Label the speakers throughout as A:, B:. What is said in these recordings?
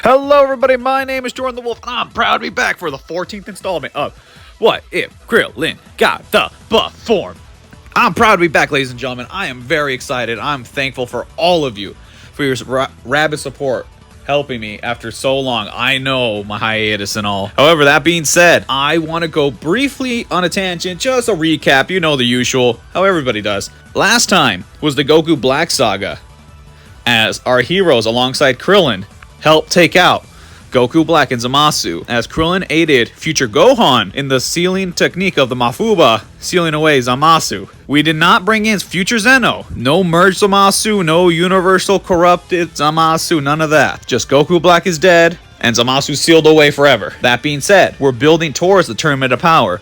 A: Hello everybody, my name is Jordan the Wolf, and I'm proud to be back for the 14th installment of What If Krillin Got the Buff Form. I'm proud to be back, ladies and gentlemen. I am very excited. I'm thankful for all of you for your rabid support, helping me after so long. I know my hiatus and all. However, that being said, I want to go briefly on a tangent, just a recap, you know the usual, how everybody does. Last time was the Goku Black Saga, as our heroes alongside Krillin helped take out Goku Black and Zamasu, as Krillin aided future Gohan in the sealing technique of the Mafuba, sealing away Zamasu. We did not bring in future Zeno. No merged Zamasu, no universal corrupted Zamasu, none of that. Just Goku Black is dead, and Zamasu sealed away forever. That being said, we're building towards the Tournament of Power.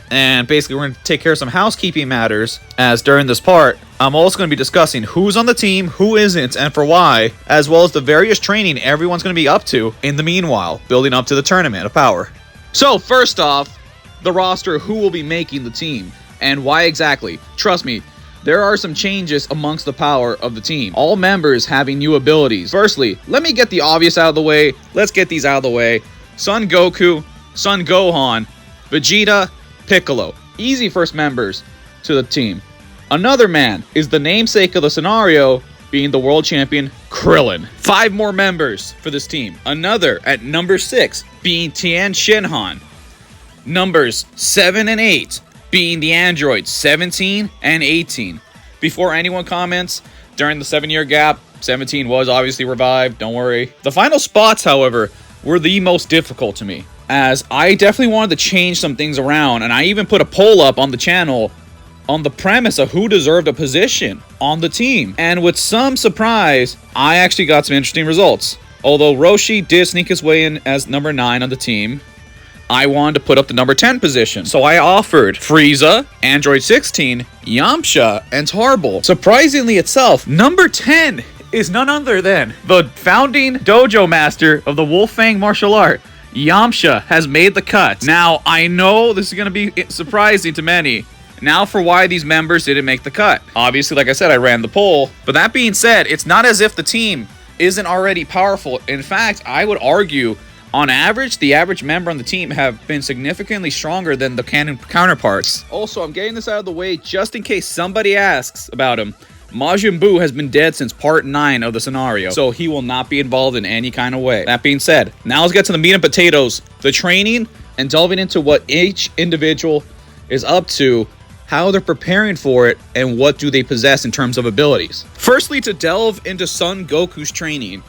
A: And basically, we're going to take care of some housekeeping matters, as during this part, I'm also going to be discussing who's on the team, who isn't, and for why, as well as the various training everyone's going to be up to in the meanwhile, building up to the Tournament of Power. So, first off, the roster, who will be making the team, and why exactly. Trust me, there are some changes amongst the power of the team. All members having new abilities. Firstly, let me get the obvious out of the way. Let's get these out of the way. Son Goku, Son Gohan, Vegeta, Piccolo. Easy first members to the team. Another man is the namesake of the scenario, being the world champion Krillin. 5 more members for this team. Another at number 6 being Tien Shinhan. Numbers 7 and 8 being the androids 17 and 18. Before anyone comments, during the 7-year gap, 17 was obviously revived, don't worry. The final spots, however, were the most difficult to me, as I definitely wanted to change some things around, and I even put a poll up on the channel on the premise of who deserved a position on the team. And with some surprise, I actually got some interesting results. Although Roshi did sneak his way in as number 9 on the team, I wanted to put up the number 10 position. So I offered Frieza, Android 16, Yamcha, and Tarble. Surprisingly itself, number 10 is none other than the founding dojo master of the Wolf Fang martial art. Yamcha has made the cut. Now, I know this is going to be surprising to many. Now for why these members didn't make the cut. Obviously, like I said, I ran the poll. But that being said, it's not as if the team isn't already powerful. In fact, I would argue, on average, the average member on the team have been significantly stronger than the canon counterparts. Also, I'm getting this out of the way just in case somebody asks about him. Majin Buu has been dead since part 9 of the scenario, so he will not be involved in any kind of way. That being said, now let's get to the meat and potatoes, the training, and delving into what each individual is up to, how they're preparing for it, and what do they possess in terms of abilities. Firstly, to delve into Son Goku's training,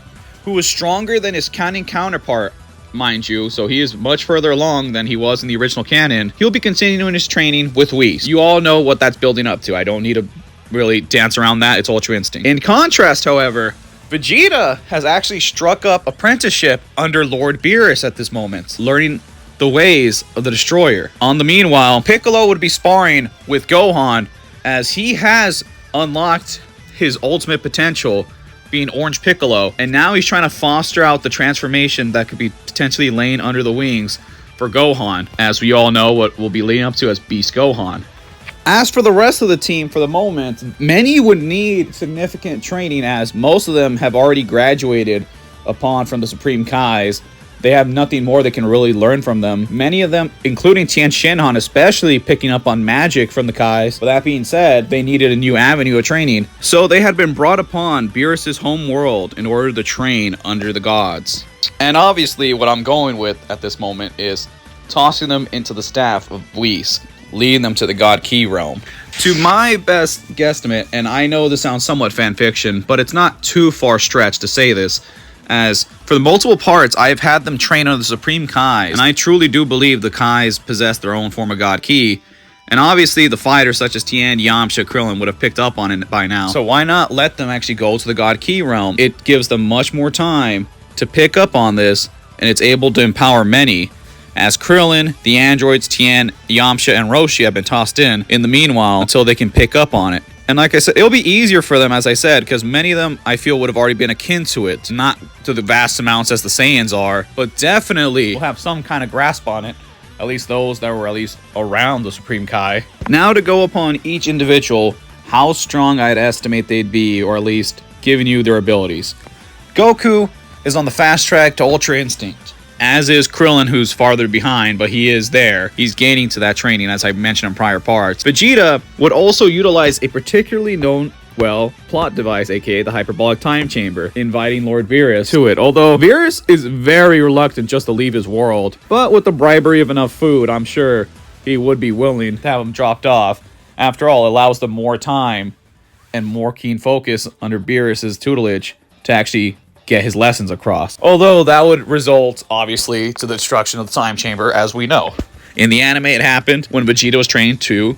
A: who is stronger than his canon counterpart, mind you, so he is much further along than he was in the original canon. He'll be continuing his training with Whis. You all know what that's building up to. I don't need to really dance around that. It's Ultra Instinct. In contrast, however, Vegeta has actually struck up apprenticeship under Lord Beerus at this moment, learning the ways of the Destroyer. On the meanwhile, Piccolo would be sparring with Gohan, as he has unlocked his ultimate potential, being Orange Piccolo, and now he's trying to foster out the transformation that could be potentially laying under the wings for Gohan, as we all know what we'll be leading up to as Beast Gohan. As for the rest of the team, for the moment, many would need significant training, as most of them have already graduated from the Supreme Kais. They have nothing more they can really learn from them. Many of them, including Tien Shinhan, especially picking up on magic from the Kais. But that being said, they needed a new avenue of training. So they had been brought upon Beerus' home world in order to train under the gods. And obviously, what I'm going with at this moment is tossing them into the staff of Whis, leading them to the God Key realm. To my best guesstimate, and I know this sounds somewhat fanfiction, but it's not too far stretched to say this, as for the multiple parts, I have had them train under the Supreme Kais, and I truly do believe the Kais possess their own form of God Ki, and obviously the fighters such as Tien, Yamcha, Krillin would have picked up on it by now. So why not let them actually go to the God Ki realm? It gives them much more time to pick up on this, and it's able to empower many, as Krillin, the androids, Tien, Yamcha, and Roshi have been tossed in the meanwhile until they can pick up on it. And like I said, it'll be easier for them, as I said, because many of them, I feel, would have already been akin to it. Not to the vast amounts as the Saiyans are, but definitely will have some kind of grasp on it. At least those that were at least around the Supreme Kai. Now to go upon each individual, how strong I'd estimate they'd be, or at least giving you their abilities. Goku is on the fast track to Ultra Instinct. As is Krillin, who's farther behind, but he is there. He's gaining to that training, as I mentioned in prior parts. Vegeta would also utilize a particularly known, well, plot device, aka the hyperbolic time chamber, inviting Lord Beerus to it. Although Beerus is very reluctant just to leave his world, but with the bribery of enough food, I'm sure he would be willing to have him dropped off. After all, it allows them more time and more keen focus under Beerus's tutelage to actually get his lessons across. Although that would result, obviously, to the destruction of the time chamber, as we know. In the anime, it happened when Vegeta was training too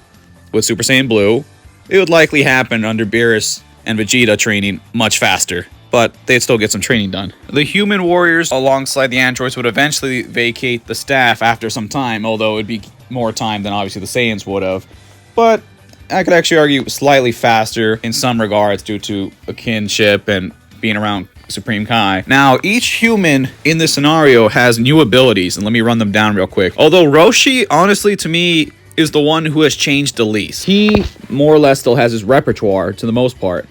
A: with Super Saiyan Blue. It would likely happen under Beerus and Vegeta training much faster, but they'd still get some training done. The human warriors alongside the androids would eventually vacate the staff after some time, although it would be more time than obviously the Saiyans would have. But I could actually argue slightly faster in some regards due to a kinship and being around Supreme Kai. Now, each human in this scenario has new abilities, and let me run them down real quick. Although Roshi, honestly, to me, is the one who has changed the least. He more or less still has his repertoire to the most part.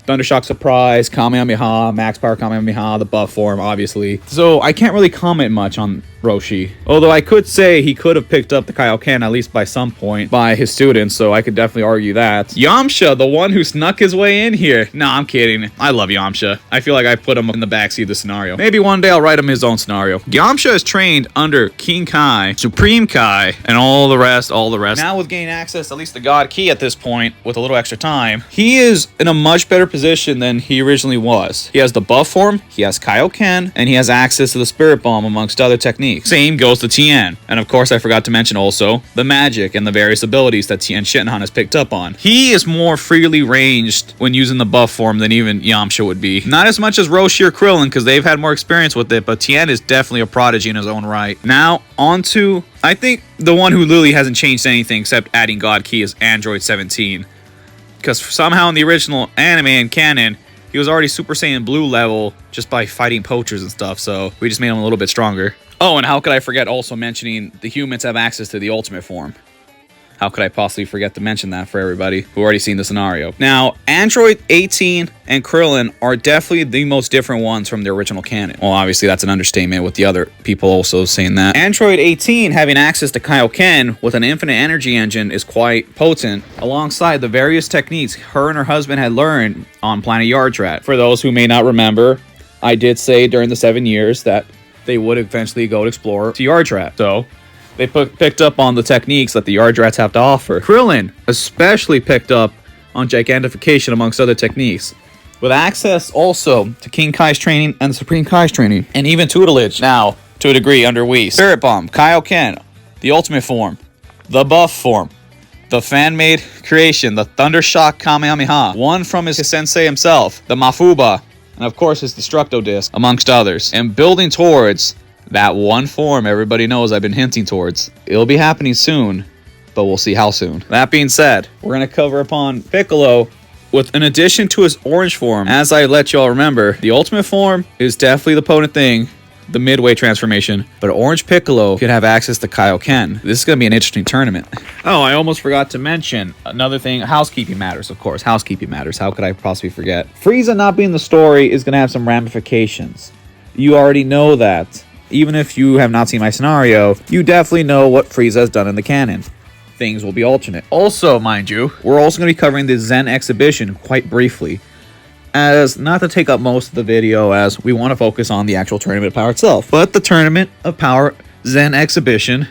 A: Thundershock Surprise, Kamehameha, Max Power Kamehameha, the buff form, obviously. So I can't really comment much on Roshi. Although I could say he could have picked up the Kaioken at least by some point by his students, so I could definitely argue that. Yamcha, the one who snuck his way in here. Nah, I'm kidding. I love Yamcha. I feel like I put him in the backseat of the scenario. Maybe one day I'll write him his own scenario. Yamcha is trained under King Kai, Supreme Kai, and all the rest. Now with gaining access to at least the God Key at this point, with a little extra time, he is in a much better position than he originally was. He has the buff form, he has Kaioken, and he has access to the Spirit Bomb amongst other techniques. Same goes to Tien. And of course I forgot to mention also the magic and the various abilities that Tien Shinhan has picked up on. He is more freely ranged when using the buff form than even Yamcha would be. Not as much as Roshi or Krillin because they've had more experience with it, but Tien is definitely a prodigy in his own right. Now on to, I think the one who literally hasn't changed anything except adding God Key is Android 17. Because somehow in the original anime and canon, he was already Super Saiyan Blue level just by fighting poachers and stuff, so we just made him a little bit stronger. Oh, and how could I forget also mentioning the humans have access to the ultimate form? How could I possibly forget to mention that for everybody who already seen the scenario? Now, Android 18 and Krillin are definitely the most different ones from the original canon. Well, obviously that's an understatement with the other people also saying that. Android 18 having access to Kaioken with an infinite energy engine is quite potent, alongside the various techniques her and her husband had learned on planet Yardrat. For those who may not remember, I did say during the 7 years that they would eventually go to explore to Yardrat. So they picked up on the techniques that the Yardrats have to offer. Krillin especially picked up on gigantification amongst other techniques, with access also to King Kai's training and Supreme Kai's training, and even tutelage now, to a degree, under Whis. Spirit Bomb, Kaioken, the ultimate form, the buff form, the fan-made creation, the Thundershock Kamehameha, one from his sensei himself, the Mafuba, and of course his Destructo Disc, amongst others, and building towards that one form everybody knows I've been hinting towards. It'll be happening soon, but we'll see how soon. That being said, we're going to cover upon Piccolo with an addition to his orange form. As I let y'all remember, the ultimate form is definitely the potent thing, the midway transformation, but Orange Piccolo could have access to Kaioken. This is going to be an interesting tournament. Oh, I almost forgot to mention another thing. Housekeeping matters, of course. Housekeeping matters. How could I possibly forget? Frieza not being the story is going to have some ramifications. You already know that. Even if you have not seen my scenario, you definitely know what Frieza has done in the canon. Things will be alternate. Also, mind you, we're also going to be covering the Zen exhibition quite briefly, as not to take up most of the video, as we want to focus on the actual Tournament of Power itself. But the Tournament of Power Zen exhibition,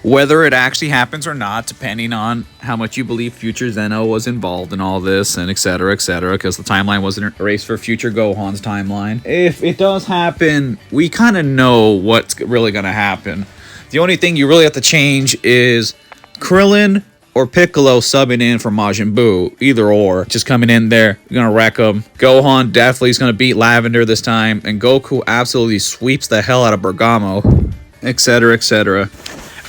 A: whether it actually happens or not, depending on how much you believe future Zeno was involved in all this, and etc, because the timeline wasn't erased for future Gohan's timeline. If it does happen, we kind of know what's really going to happen. The only thing you really have to change is Krillin or Piccolo subbing in for Majin Buu. Either or. Just coming in there, you're going to wreck them. Gohan definitely is going to beat Lavender this time, and Goku absolutely sweeps the hell out of Bergamo, etc.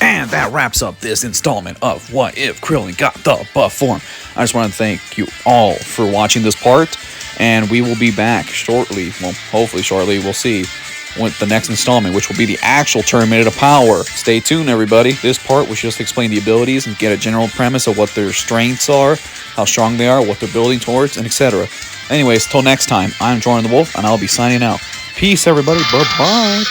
A: And that wraps up this installment of What If Krillin Got the Buff Form. I just want to thank you all for watching this part, and we will be back shortly. Well, hopefully shortly. We'll see with the next installment, which will be the actual Tournament of Power. Stay tuned, everybody. This part was just to explain the abilities and get a general premise of what their strengths are, how strong they are, what they're building towards, and etc. Anyways, till next time, I'm Jordan the Wolf, and I'll be signing out.
B: Peace, everybody. Bye-bye.